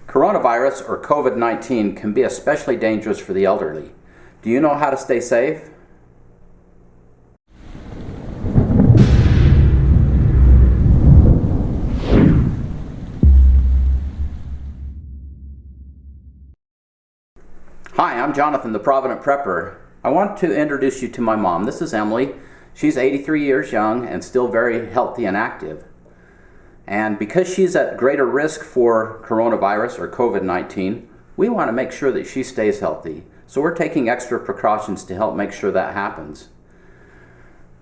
Coronavirus or COVID-19 can be especially dangerous for the elderly. Do you know how to stay safe? Hi, I'm Jonathan, the Provident Prepper. I want to introduce you to my mom. This is Emily. She's 83 years young and still very healthy and active. And because she's at greater risk for coronavirus or COVID-19, we want to make sure that she stays healthy. So we're taking extra precautions to help make sure that happens.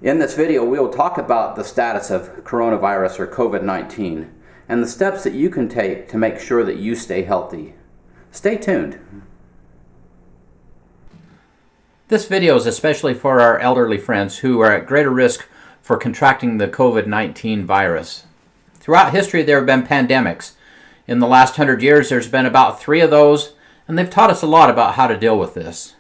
In this video, we will talk about the status of coronavirus or COVID-19 and the steps that you can take to make sure that you stay healthy. Stay tuned. This video is especially for our elderly friends who are at greater risk for contracting the COVID-19 virus. Throughout history, there have been pandemics. In the last 100 years, there's been about 3 of those, and they've taught us a lot about how to deal with this.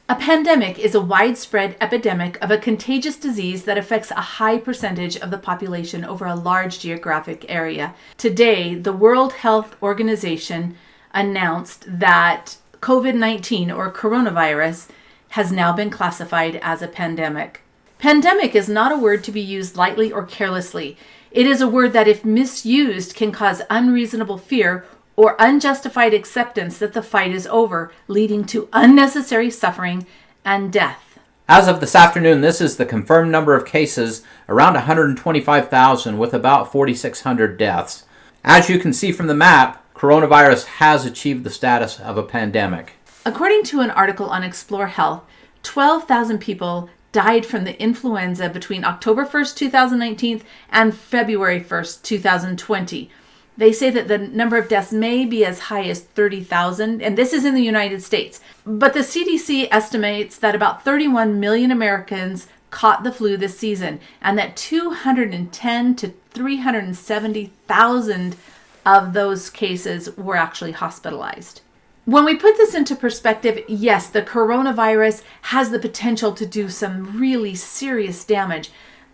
A pandemic is a widespread epidemic of a contagious disease that affects a high percentage of the population over a large geographic area. Today, the World Health Organization announced that COVID-19 or coronavirus has now been classified as a pandemic. Pandemic is not a word to be used lightly or carelessly. It is a word that, if misused, can cause unreasonable fear or unjustified acceptance that the fight is over, leading to unnecessary suffering and death. As of this afternoon, this is the confirmed number of cases, around 125,000 with about 4,600 deaths. As you can see from the map, coronavirus has achieved the status of a pandemic. According to an article on Explore Health, 12,000 people died from the influenza between October 1st, 2019 and February 1st, 2020. They say that the number of deaths may be as high as 30,000, and this is in the United States. But the CDC estimates that about 31 million Americans caught the flu this season, and that 210 to 370,000 of those cases were actually hospitalized. When we put this into perspective, yes, the coronavirus has the potential to do some really serious damage,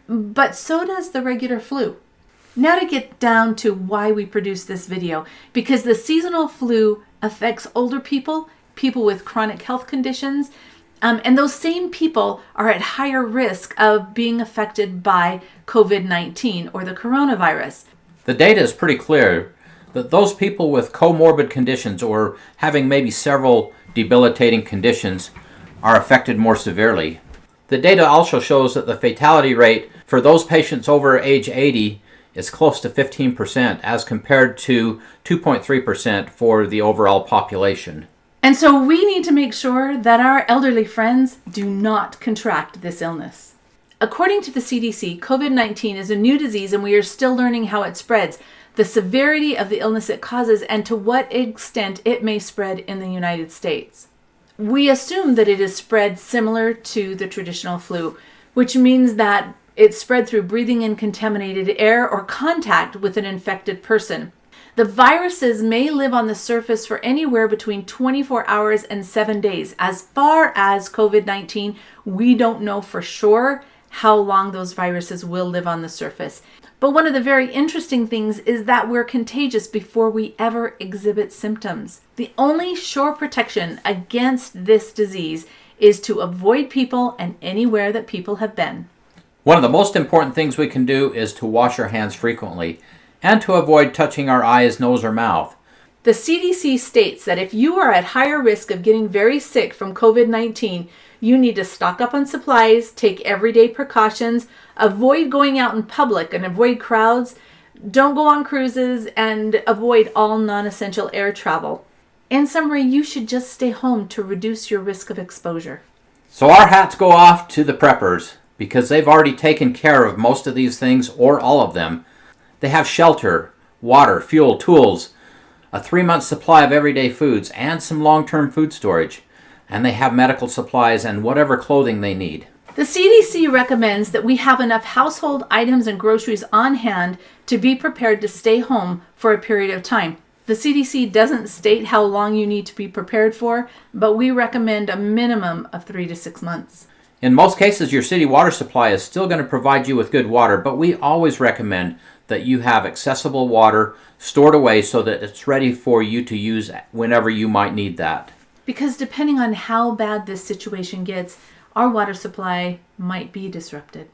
but so does the regular flu. Now to get down to why we produce this video, because the seasonal flu affects older people, people with chronic health conditions, and those same people are at higher risk of being affected by COVID-19 or the coronavirus. The data is pretty clear that those people with comorbid conditions or having maybe several debilitating conditions are affected more severely. The data also shows that the fatality rate for those patients over age 80 is close to 15% as compared to 2.3% for the overall population. And so we need to make sure that our elderly friends do not contract this illness. According to the CDC, COVID-19 is a new disease and we are still learning how it spreads, the severity of the illness it causes, and to what extent it may spread in the United States. We assume that it is spread similar to the traditional flu, which means that it's spread through breathing in contaminated air or contact with an infected person. The viruses may live on the surface for anywhere between 24 hours and 7 days. As far as COVID-19, we don't know for sure how long those viruses will live on the surface. But one of the very interesting things is that we're contagious before we ever exhibit symptoms. The only sure protection against this disease is to avoid people and anywhere that people have been. One of the most important things we can do is to wash our hands frequently and to avoid touching our eyes, nose, or mouth. The CDC states that if you are at higher risk of getting very sick from COVID-19, you need to stock up on supplies, take everyday precautions, avoid going out in public and avoid crowds, don't go on cruises, and avoid all non-essential air travel. In summary, you should just stay home to reduce your risk of exposure. So our hats go off to the preppers because they've already taken care of most of these things or all of them. They have shelter, water, fuel, tools, a 3-month supply of everyday foods, and some long-term food storage. And they have medical supplies and whatever clothing they need. The CDC recommends that we have enough household items and groceries on hand to be prepared to stay home for a period of time. The CDC doesn't state how long you need to be prepared for, but we recommend a minimum of 3 to 6 months. In most cases, your city water supply is still going to provide you with good water, but we always recommend that you have accessible water stored away so that it's ready for you to use whenever you might need that. Because depending on how bad this situation gets, our water supply might be disrupted.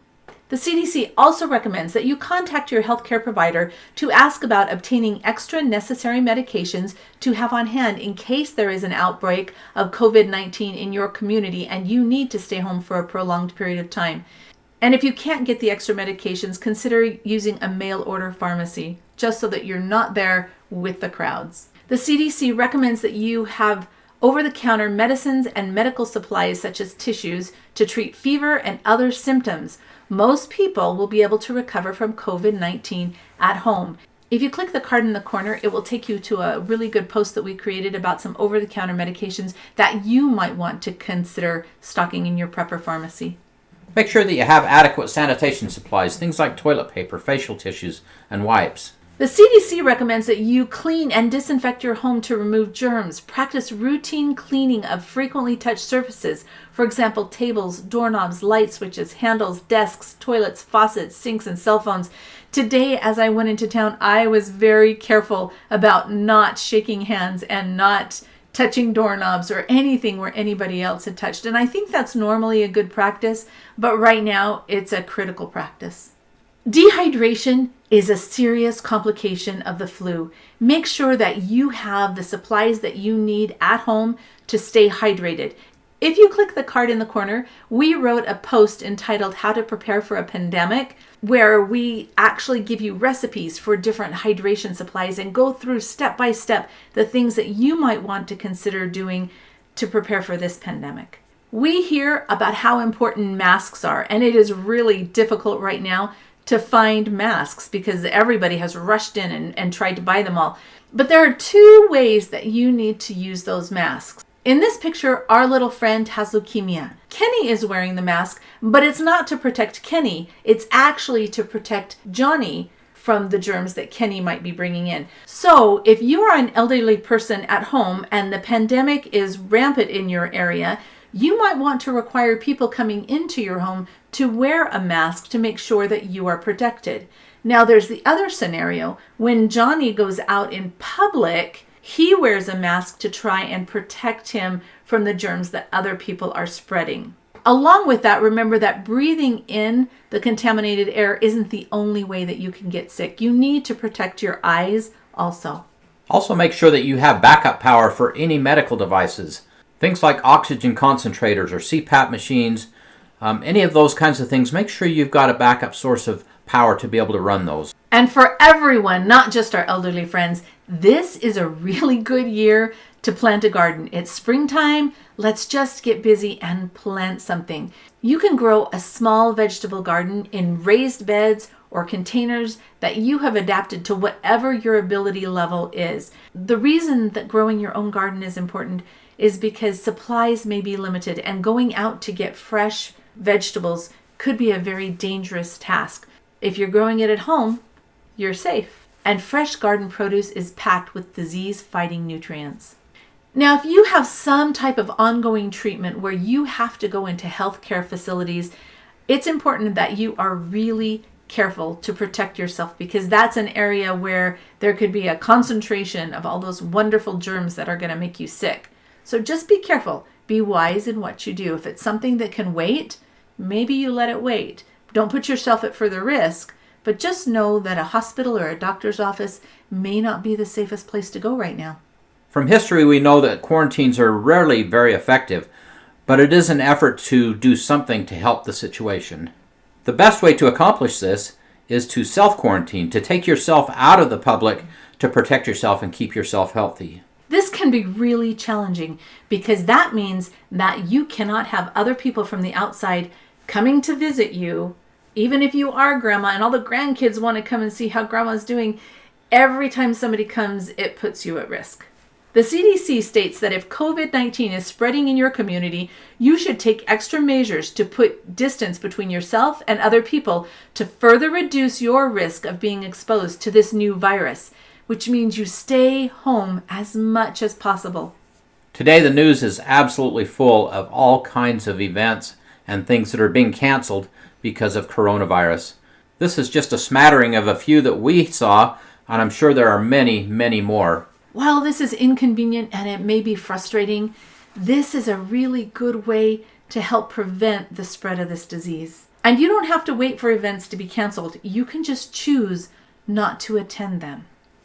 The CDC also recommends that you contact your healthcare provider to ask about obtaining extra necessary medications to have on hand in case there is an outbreak of COVID-19 in your community and you need to stay home for a prolonged period of time. And if you can't get the extra medications, consider using a mail order pharmacy, just so that you're not there with the crowds. The CDC recommends that you have over-the-counter medicines and medical supplies such as tissues to treat fever and other symptoms. Most people will be able to recover from COVID-19 at home. If you click the card in the corner, it will take you to a really good post that we created about some over-the-counter medications that you might want to consider stocking in your prepper pharmacy. Make sure that you have adequate sanitation supplies, things like toilet paper, facial tissues, and wipes. The CDC recommends that you clean and disinfect your home to remove germs. Practice routine cleaning of frequently touched surfaces. For example, tables, doorknobs, light switches, handles, desks, toilets, faucets, sinks, and cell phones. Today, as I went into town, I was very careful about not shaking hands and not touching doorknobs or anything where anybody else had touched. And I think that's normally a good practice, but right now it's a critical practice. Dehydration is a serious complication of the flu. Make sure that you have the supplies that you need at home to stay hydrated. If you click the card in the corner, we wrote a post entitled How to Prepare for a Pandemic, where we actually give you recipes for different hydration supplies and go through step by step the things that you might want to consider doing to prepare for this pandemic. We hear about how important masks are, and it is really difficult right now to find masks because everybody has rushed in and tried to buy them all. But there are two ways that you need to use those masks. In this picture, our little friend has leukemia. Kenny is wearing the mask, but it's not to protect Kenny. It's actually to protect Johnny from the germs that Kenny might be bringing in. So if you are an elderly person at home and the pandemic is rampant in your area, you might want to require people coming into your home to wear a mask to make sure that you are protected. Now there's the other scenario. When Johnny goes out in public, he wears a mask to try and protect him from the germs that other people are spreading. Along with that, remember that breathing in the contaminated air isn't the only way that you can get sick. You need to protect your eyes also. Also make sure that you have backup power for any medical devices. Things like oxygen concentrators or CPAP machines, any of those kinds of things, make sure you've got a backup source of power to be able to run those. And for everyone, not just our elderly friends, this is a really good year to plant a garden. It's springtime. Let's just get busy and plant something. You can grow a small vegetable garden in raised beds or containers that you have adapted to whatever your ability level is. The reason that growing your own garden is important is because supplies may be limited, and going out to get fresh vegetables could be a very dangerous task. If you're growing it at home, you're safe. And fresh garden produce is packed with disease-fighting nutrients. Now, if you have some type of ongoing treatment where you have to go into healthcare facilities, it's important that you are really careful to protect yourself, because that's an area where there could be a concentration of all those wonderful germs that are going to make you sick. So just be careful. Be wise in what you do. If it's something that can wait, maybe you let it wait. Don't put yourself at further risk, but just know that a hospital or a doctor's office may not be the safest place to go right now. From history, we know that quarantines are rarely very effective, but it is an effort to do something to help the situation. The best way to accomplish this is to self-quarantine, to take yourself out of the public to protect yourself and keep yourself healthy. This can be really challenging because that means that you cannot have other people from the outside coming to visit you, even if you are grandma and all the grandkids want to come and see how grandma's doing. Every time somebody comes, it puts you at risk. The CDC states that if COVID-19 is spreading in your community, you should take extra measures to put distance between yourself and other people to further reduce your risk of being exposed to this new virus, which means you stay home as much as possible. Today, the news is absolutely full of all kinds of events and things that are being canceled because of coronavirus. This is just a smattering of a few that we saw, and I'm sure there are many, many more. While this is inconvenient and it may be frustrating, this is a really good way to help prevent the spread of this disease. And you don't have to wait for events to be canceled. You can just choose not to attend them.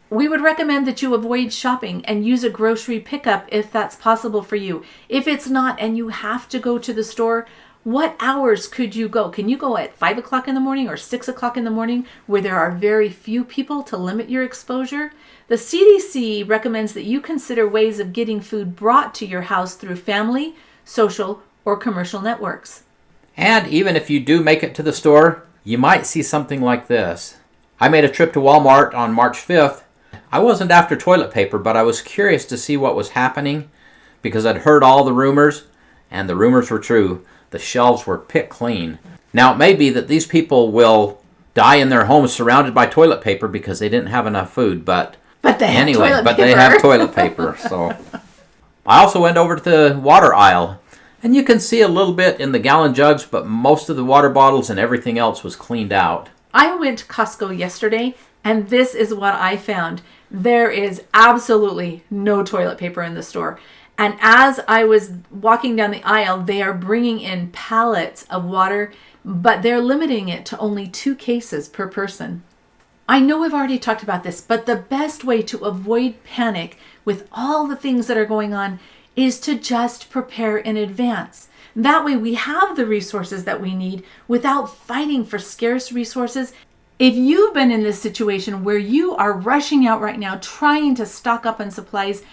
We would recommend that you avoid shopping and use a grocery pickup if that's possible for you. If it's not and you have to go to the store, what hours could you go? Can you go at 5 o'clock in the morning or 6 o'clock in the morning where there are very few people to limit your exposure? The CDC recommends that you consider ways of getting food brought to your house through family, social, or commercial networks. And even if you do make it to the store, you might see something like this. I made a trip to Walmart on March 5th. I wasn't after toilet paper, but I was curious to see what was happening because I'd heard all the rumors, and the rumors were true. The shelves were picked clean. Now, it may be that these people will die in their homes surrounded by toilet paper because they didn't have enough food, but they have toilet paper. So I also went over to the water aisle, and you can see a little bit in the gallon jugs, but most of the water bottles and everything else was cleaned out. I went to Costco yesterday, and this is what I found. There is absolutely no toilet paper in the store. And as I was walking down the aisle, they are bringing in pallets of water, but they're limiting it to only 2 cases per person. I know I've already talked about this, but the best way to avoid panic with all the things that are going on is to just prepare in advance. That way we have the resources that we need without fighting for scarce resources. If you've been in this situation where you are rushing out right now trying to stock up on supplies,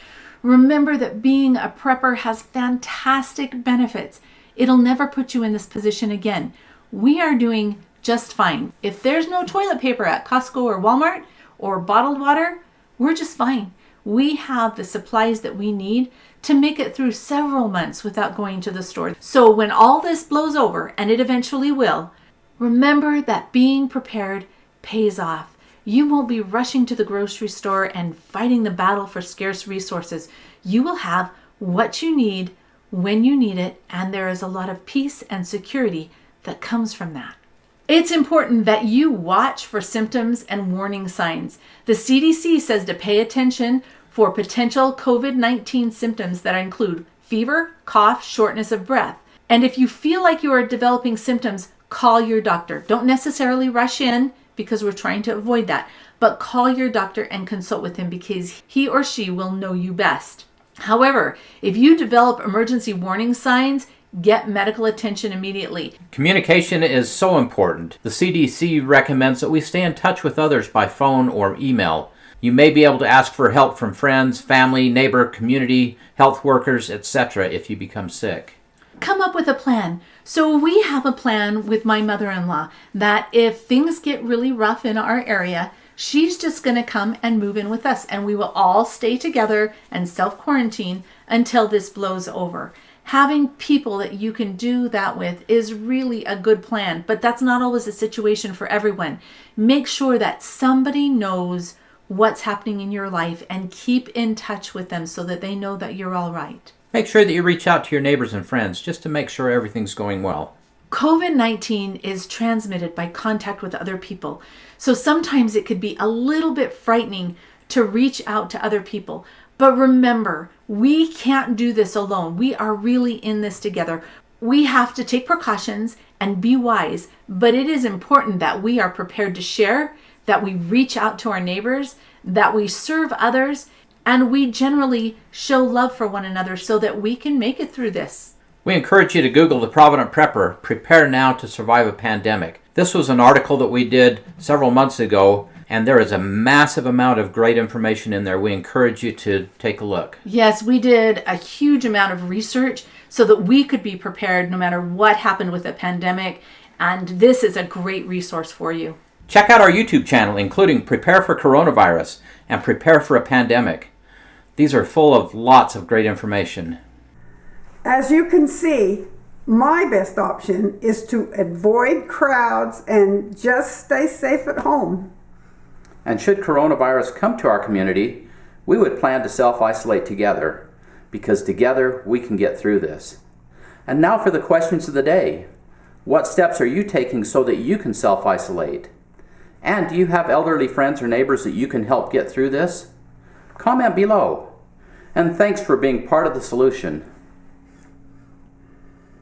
remember that being a prepper has fantastic benefits. It'll never put you in this position again. We are doing just fine. If there's no toilet paper at Costco or Walmart or bottled water, we're just fine. We have the supplies that we need to make it through several months without going to the store. So when all this blows over, and it eventually will, remember that being prepared pays off. You won't be rushing to the grocery store and fighting the battle for scarce resources. You will have what you need when you need it, and there is a lot of peace and security that comes from that. It's important that you watch for symptoms and warning signs. The CDC says to pay attention for potential COVID-19 symptoms that include fever, cough, shortness of breath. And if you feel like you are developing symptoms, call your doctor. Don't necessarily rush in because we're trying to avoid that, but call your doctor and consult with him because he or she will know you best. However, if you develop emergency warning signs, get medical attention immediately. Communication is so important. The CDC recommends that we stay in touch with others by phone or email. You may be able to ask for help from friends, family, neighbor, community, health workers, etc. if you become sick. Come up with a plan. So we have a plan with my mother-in-law that if things get really rough in our area, she's just going to come and move in with us, and we will all stay together and self-quarantine until this blows over. Having people that you can do that with is really a good plan, but that's not always a situation for everyone. Make sure that somebody knows what's happening in your life and keep in touch with them so that they know that you're all right. Make sure that you reach out to your neighbors and friends just to make sure everything's going well. COVID-19 is transmitted by contact with other people, so sometimes it could be a little bit frightening to reach out to other people. But remember, we can't do this alone. We are really in this together. We have to take precautions and be wise, but it is important that we are prepared to share, that we reach out to our neighbors, that we serve others, and we generally show love for one another so that we can make it through this. We encourage you to Google the Provident Prepper, Prepare Now to Survive a Pandemic. This was an article that we did several months ago, and there is a massive amount of great information in there. We encourage you to take a look. Yes, we did a huge amount of research so that we could be prepared no matter what happened with the pandemic, and this is a great resource for you. Check out our YouTube channel, including Prepare for Coronavirus and Prepare for a Pandemic. These are full of lots of great information. As you can see, my best option is to avoid crowds and just stay safe at home. And should coronavirus come to our community, we would plan to self-isolate together, because together we can get through this. And now for the questions of the day. What steps are you taking so that you can self-isolate? And do you have elderly friends or neighbors that you can help get through this? Comment below. And thanks for being part of the solution.